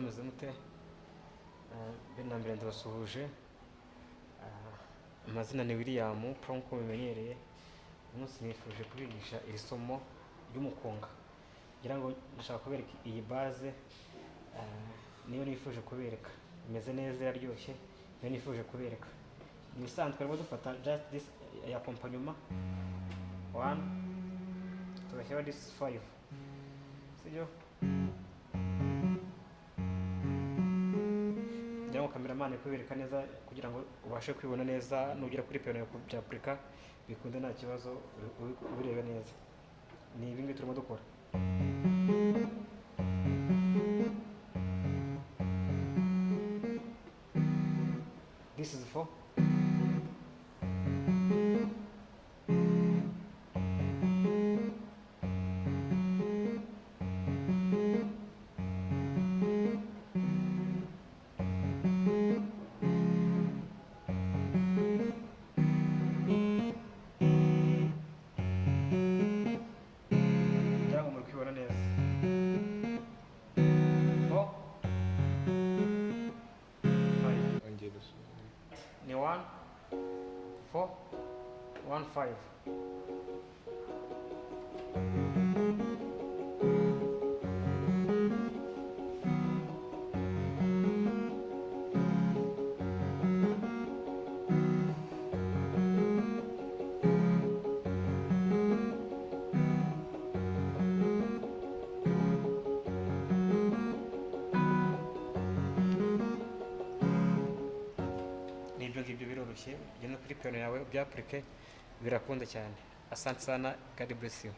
meze mute? Mbere na mbere ndabasuhuje. Amazina ni William Pro nk'uko mubimenyereye. Uyu munsi nifuje kubigisha iri somo ry'umukunga. Ngira ngo ndashaka kubereka iyi base, niyo nifuje kubereka. Imeze neza, iraryoshye, niyo nifuje kubereka. Ni bisanzwe rero dufata just this accompagnement 1, tugashyiraho this 5, sibyo? Ngira ngo cameraman kubereka neza kugira ngo ubashe kwibona neza, nugera kuri piano bya Africa bikunde nta kibazo, ubirebe neza. Ni ibingi turimo dukora. This is 4. Ni 1, 4, 1, 5. Ibyo biroroshye, ugenda kuri piano yawe ubyapurike, birakunda cyane. Asante sana, God bless you.